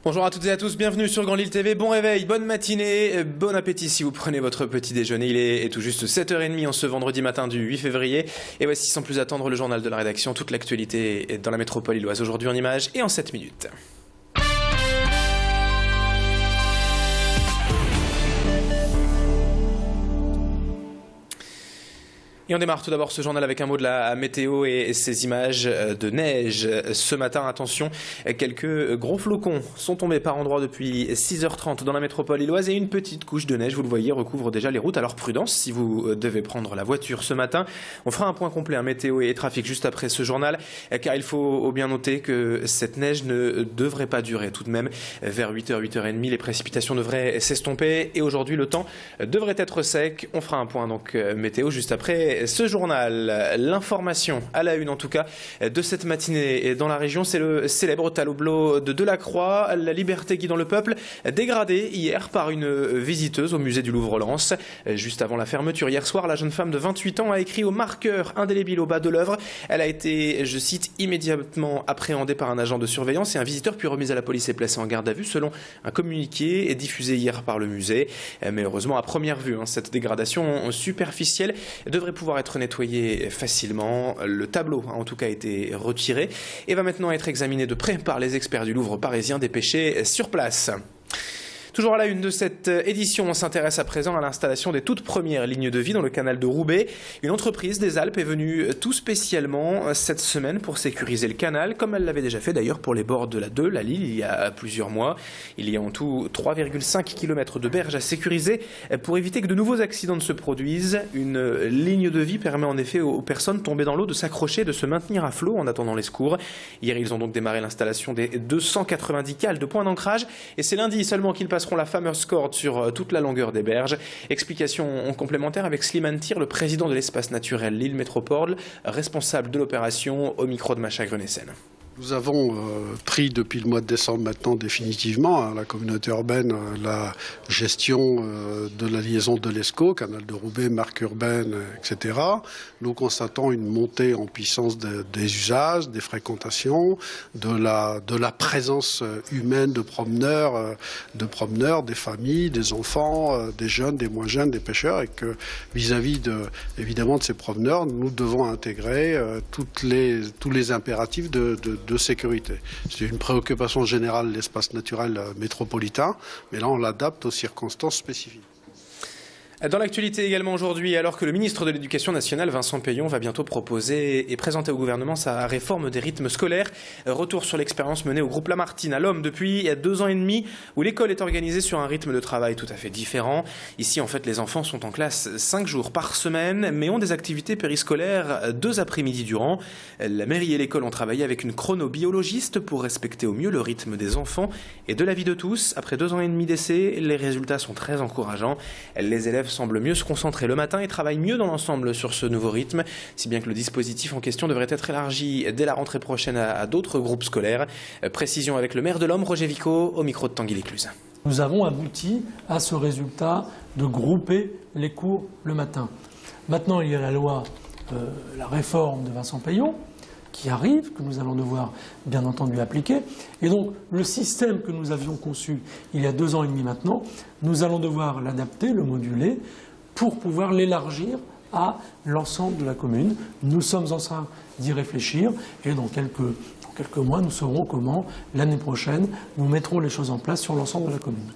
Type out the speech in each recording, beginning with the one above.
Bonjour à toutes et à tous, bienvenue sur Grand Lille TV, bon réveil, bonne matinée, bon appétit si vous prenez votre petit déjeuner. Il est tout juste 7h30 en ce vendredi matin du 8 février. Et voici sans plus attendre le journal de la rédaction, toute l'actualité dans la métropole lilloise aujourd'hui en images et en 7 minutes. Et on démarre tout d'abord ce journal avec un mot de la météo et ces images de neige. Ce matin, attention, quelques gros flocons sont tombés par endroits depuis 6h30 dans la métropole lilloise et une petite couche de neige, vous le voyez, recouvre déjà les routes. Alors prudence si vous devez prendre la voiture ce matin. On fera un point complet, météo et trafic juste après ce journal, car il faut bien noter que cette neige ne devrait pas durer tout de même. Vers 8h, 8h30, les précipitations devraient s'estomper et aujourd'hui le temps devrait être sec. On fera un point donc météo juste après ce journal. L'information à la une en tout cas de cette matinée dans la région, c'est le célèbre tableau de Delacroix, La liberté guidant le peuple, dégradé hier par une visiteuse au musée du Louvre-Lens. Juste avant la fermeture hier soir, la jeune femme de 28 ans a écrit au marqueur indélébile au bas de l'œuvre. Elle a été, je cite, immédiatement appréhendée par un agent de surveillance et un visiteur puis remise à la police et placée en garde à vue selon un communiqué diffusé hier par le musée. Mais heureusement à première vue, cette dégradation superficielle devrait pouvoir être nettoyé facilement. Le tableau en tout cas a été retiré et va maintenant être examiné de près par les experts du Louvre parisien dépêchés sur place. Toujours à la une de cette édition, on s'intéresse à présent à l'installation des toutes premières lignes de vie dans le canal de Roubaix. Une entreprise des Alpes est venue tout spécialement cette semaine pour sécuriser le canal, comme elle l'avait déjà fait d'ailleurs pour les bords de la Deûle, à Lille, il y a plusieurs mois. Il y a en tout 3,5 km de berges à sécuriser pour éviter que de nouveaux accidents ne se produisent. Une ligne de vie permet en effet aux personnes tombées dans l'eau de s'accrocher, de se maintenir à flot en attendant les secours. Hier, ils ont donc démarré l'installation des 290 cales de points d'ancrage et c'est lundi seulement qu'ils passeront la fameuse corde sur toute la longueur des berges. Explication complémentaire avec Slimane Tir, le président de l'espace naturel Lille Métropole, responsable de l'opération au micro de Macha Grenessen. Nous avons pris depuis le mois de décembre maintenant définitivement la communauté urbaine la gestion de la liaison de l'ESCO, canal de Roubaix, marque urbaine, etc. Nous constatons une montée en puissance des usages, des fréquentations, de la présence humaine de promeneurs, des familles, des enfants, des jeunes, des moins jeunes, des pêcheurs, et que vis-à-vis évidemment de ces promeneurs, nous devons intégrer tous les impératifs de sécurité. C'est une préoccupation générale de l'espace naturel métropolitain, mais là on l'adapte aux circonstances spécifiques. Dans l'actualité également aujourd'hui, alors que le ministre de l'Éducation nationale, Vincent Peillon, va bientôt proposer et présenter au gouvernement sa réforme des rythmes scolaires. Retour sur l'expérience menée au groupe Lamartine à l'Homme depuis 2 ans et demi, où l'école est organisée sur un rythme de travail tout à fait différent. Ici, en fait, les enfants sont en classe 5 jours par semaine, mais ont des activités périscolaires 2 après-midi durant. La mairie et l'école ont travaillé avec une chronobiologiste pour respecter au mieux le rythme des enfants et de la vie de tous. Après 2 ans et demi d'essai, les résultats sont très encourageants. Les élèves semble mieux se concentrer le matin et travaille mieux dans l'ensemble sur ce nouveau rythme, si bien que le dispositif en question devrait être élargi dès la rentrée prochaine à d'autres groupes scolaires. Précision avec le maire de l'Homme, Roger Vico, au micro de Tanguy Lécluse. Nous avons abouti à ce résultat de grouper les cours le matin. Maintenant, il y a la loi, la réforme de Vincent Peillon, qui arrive, que nous allons devoir bien entendu appliquer. Et donc le système que nous avions conçu il y a 2 ans et demi maintenant, nous allons devoir l'adapter, le moduler, pour pouvoir l'élargir à l'ensemble de la commune. Nous sommes en train d'y réfléchir et dans quelques mois, nous saurons comment, l'année prochaine, nous mettrons les choses en place sur l'ensemble de la commune.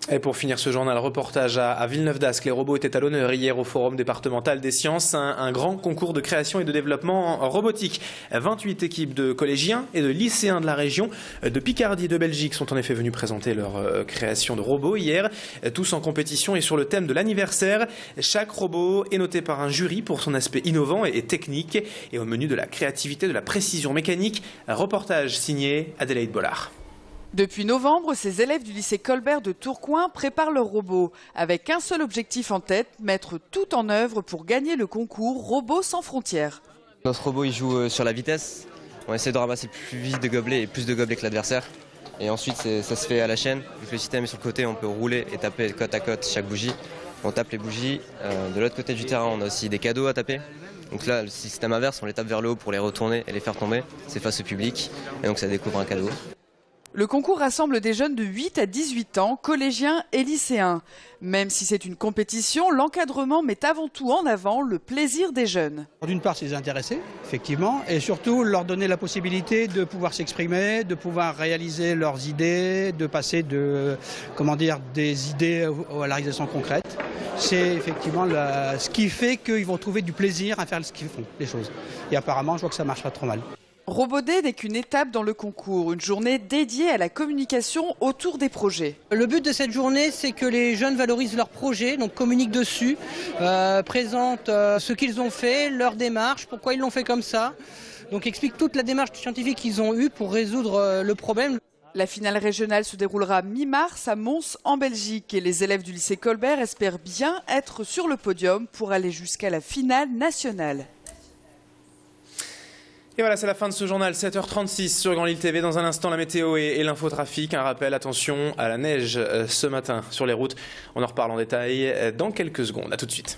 Et pour finir ce journal, reportage à Villeneuve-d'Ascq. Les robots étaient à l'honneur hier au Forum départemental des sciences, un grand concours de création et de développement en robotique. 28 équipes de collégiens et de lycéens de la région, de Picardie et de Belgique sont en effet venus présenter leur création de robots hier, tous en compétition et sur le thème de l'anniversaire. Chaque robot est noté par un jury pour son aspect innovant et technique et au menu de la créativité, de la précision mécanique. Un reportage signé Adélaïde Bollard. Depuis novembre, ces élèves du lycée Colbert de Tourcoing préparent leurs robots, avec un seul objectif en tête, mettre tout en œuvre pour gagner le concours Robots sans frontières. Notre robot il joue sur la vitesse, on essaie de ramasser plus vite de gobelets et plus de gobelets que l'adversaire. Et ensuite ça se fait à la chaîne, vu que le système est sur le côté, on peut rouler et taper côte à côte chaque bougie. On tape les bougies, de l'autre côté du terrain on a aussi des cadeaux à taper. Donc là le système inverse, on les tape vers le haut pour les retourner et les faire tomber, c'est face au public et donc ça découvre un cadeau. Le concours rassemble des jeunes de 8 à 18 ans, collégiens et lycéens. Même si c'est une compétition, l'encadrement met avant tout en avant le plaisir des jeunes. D'une part, c'est les intéresser, effectivement, et surtout leur donner la possibilité de pouvoir s'exprimer, de pouvoir réaliser leurs idées, de passer des idées à la réalisation concrète. C'est effectivement ce qui fait qu'ils vont trouver du plaisir à faire ce qu'ils font, les choses. Et apparemment, je vois que ça marche pas trop mal. Robodet n'est qu'une étape dans le concours, une journée dédiée à la communication autour des projets. Le but de cette journée, c'est que les jeunes valorisent leurs projets, donc communiquent dessus, présentent ce qu'ils ont fait, leur démarche, pourquoi ils l'ont fait comme ça. Donc expliquent toute la démarche scientifique qu'ils ont eue pour résoudre le problème. La finale régionale se déroulera mi-mars à Mons en Belgique et les élèves du lycée Colbert espèrent bien être sur le podium pour aller jusqu'à la finale nationale. Et voilà, c'est la fin de ce journal, 7h36 sur Grand Lille TV. Dans un instant, la météo et l'infotrafic. Un rappel, attention à la neige ce matin sur les routes. On en reparle en détail dans quelques secondes. À tout de suite.